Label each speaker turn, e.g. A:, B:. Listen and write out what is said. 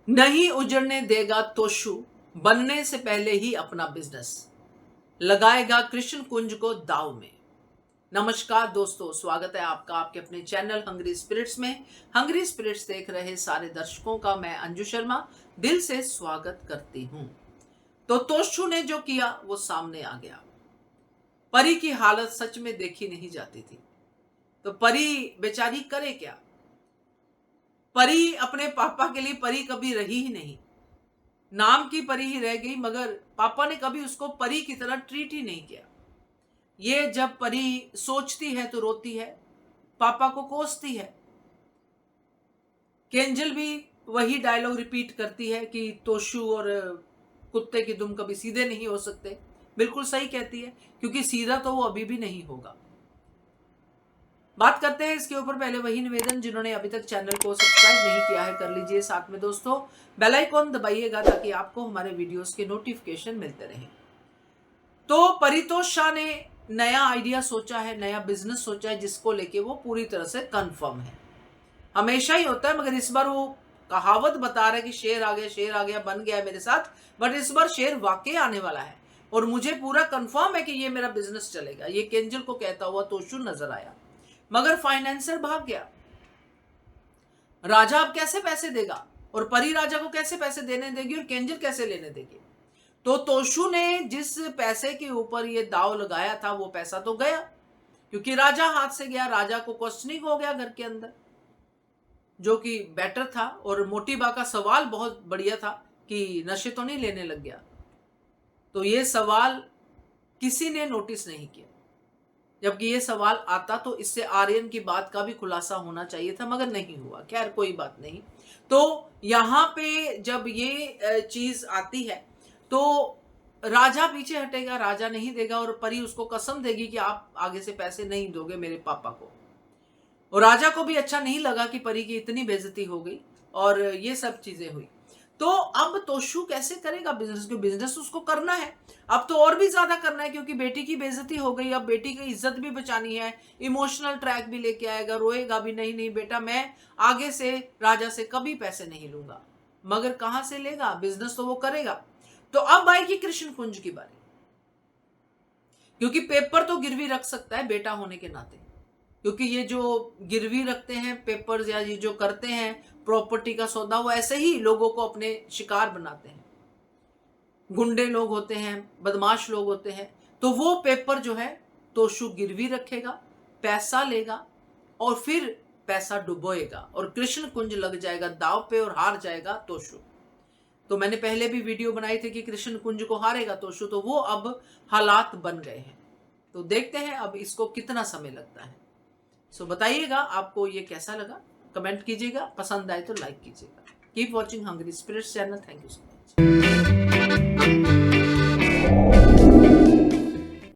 A: नहीं उजड़ने देगा तोशु, बनने से पहले ही अपना बिजनेस लगाएगा कृष्ण कुंज को दाव में। नमस्कार दोस्तों, स्वागत है आपका आपके अपने चैनल हंग्री स्पिरिट्स में। हंग्री स्पिरिट्स देख रहे सारे दर्शकों का मैं अंजू शर्मा दिल से स्वागत करती हूं। तो तोशु ने जो किया वो सामने आ गया। परी की हालत सच में देखी नहीं जाती थी, तो परी बेचारी करे क्या। परी अपने पापा के लिए परी कभी रही ही नहीं, नाम की परी ही रह गई, मगर पापा ने कभी उसको परी की तरह ट्रीट ही नहीं किया। ये जब परी सोचती है तो रोती है, पापा को कोसती है। केंजल भी वही डायलॉग रिपीट करती है कि तोशु और कुत्ते की दुम कभी सीधे नहीं हो सकते। बिल्कुल सही कहती है, क्योंकि सीधा तो वो अभी भी नहीं होगा। बात करते हैं इसके ऊपर। पहले वही निवेदन, जिन्होंने अभी तक चैनल को सब्सक्राइब नहीं किया है कर लीजिए, साथ में दोस्तों बेल आइकॉन दबाइएगा ताकि आपको हमारे वीडियोस के नोटिफिकेशन मिलते रहें। तो परितोष शाह ने नया आइडिया सोचा है, नया बिजनेस सोचा है, जिसको लेके वो पूरी तरह से कंफर्म है। हमेशा ही होता है, मगर इस बार वो कहावत बता रहा है कि शेर आ गया बन गया है मेरे साथ, बट इस बार शेर वाकई आने वाला है और मुझे पूरा कंफर्म है कि ये मेरा बिजनेस चलेगा। ये केंजल को कहता हुआ तोशु नजर आया, मगर फाइनेंसर भाग गया। राजा अब कैसे पैसे देगा, और परी राजा को कैसे पैसे देने देगी, और केंजल कैसे लेने देगी। तो तोशु ने जिस पैसे के ऊपर ये दाव लगाया था वो पैसा तो गया, क्योंकि राजा हाथ से गया। राजा को क्वेश्चनिंग हो गया घर के अंदर, जो कि बेटर था। और मोटीबा का सवाल बहुत बढ़िया था कि नशे तो नहीं लेने लग गया। तो ये सवाल किसी ने नोटिस नहीं किया, जबकि ये सवाल आता तो इससे आर्यन की बात का भी खुलासा होना चाहिए था, मगर नहीं हुआ। खैर कोई बात नहीं। तो यहां पे जब ये चीज आती है तो राजा पीछे हटेगा, राजा नहीं देगा, और परी उसको कसम देगी कि आप आगे से पैसे नहीं दोगे मेरे पापा को। और राजा को भी अच्छा नहीं लगा कि परी की इतनी बेइज्जती हो गई और ये सब चीजें हुई। तो अब तोशु कैसे करेगा बिजनेस, को बिजनेस उसको करना है, अब तो और भी ज्यादा करना है, क्योंकि बेटी की बेइज्जती हो गई। अब बेटी की इज्जत भी बचानी है, इमोशनल ट्रैक भी लेके आएगा, रोएगा भी, नहीं नहीं बेटा मैं आगे से राजा से कभी पैसे नहीं लूंगा। मगर कहां से लेगा, बिजनेस तो वो करेगा। तो अब आएगी कृष्ण कुंज की बारी, क्योंकि पेपर तो गिरवी रख सकता है बेटा होने के नाते, क्योंकि ये जो गिरवी रखते हैं पेपर्स या ये जो करते हैं प्रॉपर्टी का सौदा, वो ऐसे ही लोगों को अपने शिकार बनाते हैं। गुंडे लोग होते हैं, बदमाश लोग होते हैं। तो वो पेपर जो है तोशु गिरवी रखेगा, पैसा लेगा और फिर पैसा डुबोएगा, और कृष्ण कुंज लग जाएगा दाव पे और हार जाएगा तोशु। तो मैंने पहले भी वीडियो बनाई थी कि कृष्ण कुंज को हारेगा तोशु, तो वो अब हालात बन गए हैं। तो देखते हैं अब इसको कितना समय लगता है। सो बताइएगा आपको ये कैसा लगा, कमेंट कीजिएगा, पसंद आए तो लाइक कीजिएगा। Keep watching hungry spirits channel. Thank you so much.